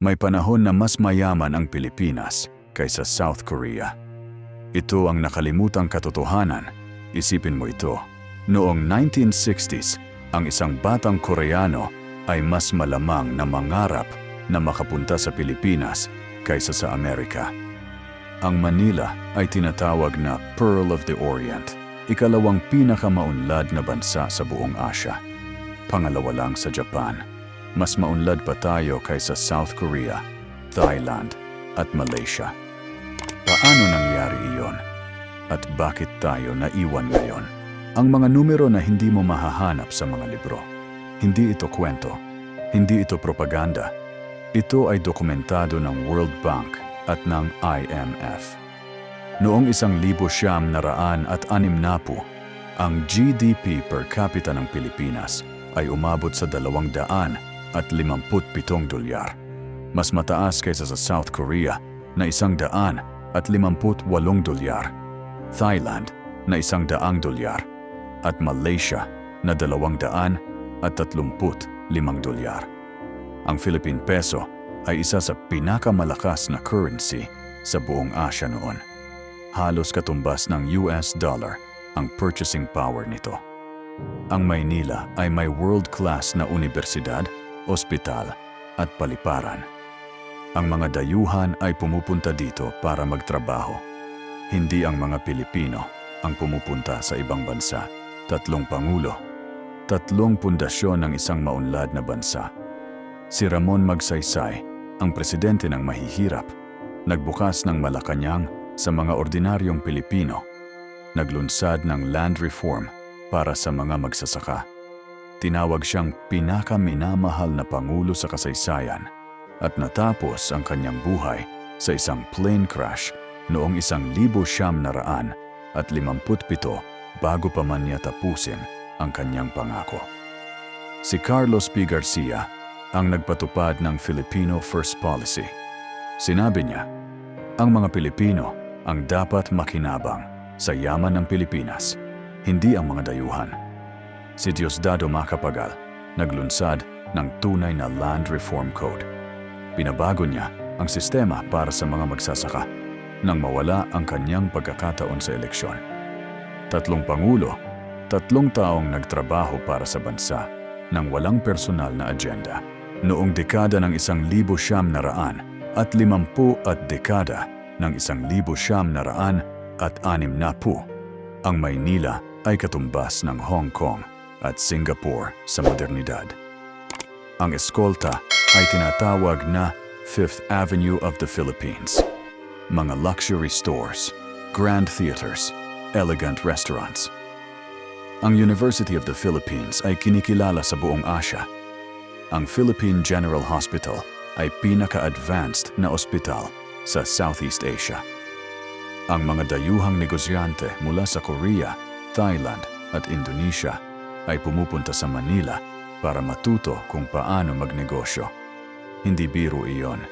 May panahon na mas mayaman ang Pilipinas kaysa South Korea. Ito ang nakalimutang katotohanan. Isipin mo ito. Noong 1960s, ang isang batang Koreano ay mas malamang na mangarap na makapunta sa Pilipinas kaysa sa Amerika. Ang Manila ay tinatawag na Pearl of the Orient, ikalawang pinakamaunlad na bansa sa buong Asya. Pangalawa lang sa Japan. Mas maunlad pa tayo kaysa South Korea, Thailand at Malaysia. Paano nangyari iyon? At bakit tayo naiwan ngayon? Ang mga numero na hindi mo mahahanap sa mga libro. Hindi ito kwento. Hindi ito propaganda. Ito ay dokumentado ng World Bank at ng IMF. Noong 1960, ang GDP per capita ng Pilipinas ay umabot sa 257 dolyar. Mas mataas kaysa sa South Korea na 158 dolyar, Thailand na 100 dolyar, at Malaysia na 235 dolyar. Ang Philippine Peso ay isa sa pinakamalakas na currency sa buong Asya noon. Halos katumbas ng US dollar ang purchasing power nito. Ang Maynila ay may world-class na universidad, ospital at paliparan. Ang mga dayuhan ay pumupunta dito para magtrabaho. Hindi ang mga Pilipino ang pumupunta sa ibang bansa. 3 pangulo, 3 pundasyon ng isang maunlad na bansa. Si Ramon Magsaysay, ang presidente ng mahihirap, nagbukas ng Malacanang sa mga ordinaryong Pilipino. Naglunsad ng land reform para sa mga magsasaka. Tinawag siyang pinakaminamahal na pangulo sa kasaysayan at natapos ang kanyang buhay sa isang plane crash noong 1957 bago pa man niya tapusin ang kanyang pangako. Si Carlos P. Garcia ang nagpatupad ng Filipino First Policy. Sinabi niya, ang mga Pilipino ang dapat makinabang sa yaman ng Pilipinas, hindi ang mga dayuhan. Si Diosdado Macapagal naglunsad ng tunay na Land Reform Code. Pinabago niya ang sistema para sa mga magsasaka nang mawala ang kanyang pagkakataon sa eleksyon. 3 pangulo, 3 taong nagtrabaho para sa bansa nang walang personal na agenda. Noong dekada ng 1950 at 50 at dekada ng 1960, ang Maynila ay katumbas ng Hong Kong at Singapore sa modernidad. Ang eskolta ay tinatawag na Fifth Avenue of the Philippines. Mga luxury stores, grand theaters, elegant restaurants. Ang University of the Philippines ay kinikilala sa buong Asya. Ang Philippine General Hospital ay pinaka-advanced na ospital sa Southeast Asia. Ang mga dayuhang negosyante mula sa Korea, Thailand at Indonesia ay pumupunta sa Manila para matuto kung paano magnegosyo. Hindi biro iyon.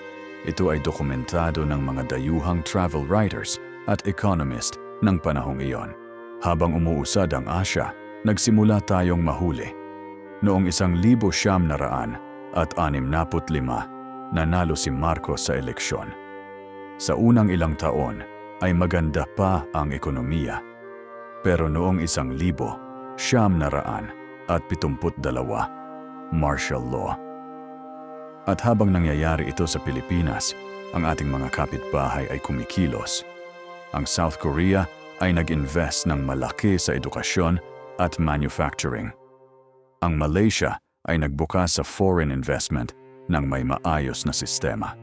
Ito ay dokumentado ng mga dayuhang travel writers at economist ng panahong iyon. Habang umuusad ang Asya, nagsimula tayong mahuli. Noong 1965, nanalo si Marcos sa eleksyon. Sa unang ilang taon ay maganda pa ang ekonomiya. Pero noong 1972, martial law. At habang nangyayari ito sa Pilipinas, ang ating mga kapitbahay ay kumikilos. Ang South Korea ay nag-invest ng malaki sa edukasyon at manufacturing. Ang Malaysia ay nagbukas sa foreign investment ng may maayos na sistema.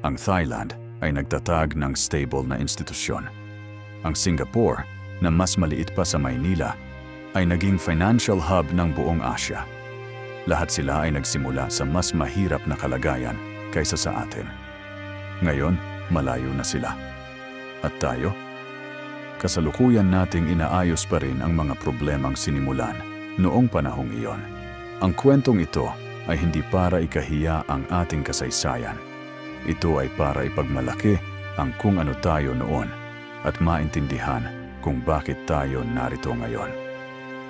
Ang Thailand ay nagtatag ng stable na institusyon. Ang Singapore, na mas maliit pa sa Maynila, ay naging financial hub ng buong Asya. Lahat sila ay nagsimula sa mas mahirap na kalagayan kaysa sa atin. Ngayon, malayo na sila. At tayo? Kasalukuyan nating inaayos pa rin ang mga problemang sinimulan noong panahong iyon. Ang kwentong ito ay hindi para ikahiya ang ating kasaysayan. Ito ay para ipagmalaki ang kung ano tayo noon at maintindihan kung bakit tayo narito ngayon.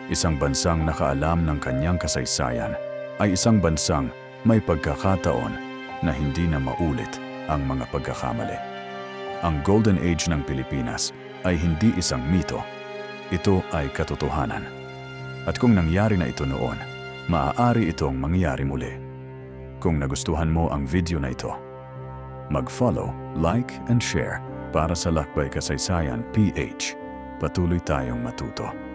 Isang bansang nakaalam ng kanyang kasaysayan ay isang bansang may pagkakataon na hindi na maulit ang mga pagkakamali. Ang Golden Age ng Pilipinas ay hindi isang mito. Ito ay katotohanan. At kung nangyari na ito noon, maaari itong mangyari muli. Kung nagustuhan mo ang video na ito, mag-follow, like, and share para sa Lakbay Kasaysayan PH. Patuloy tayong matuto.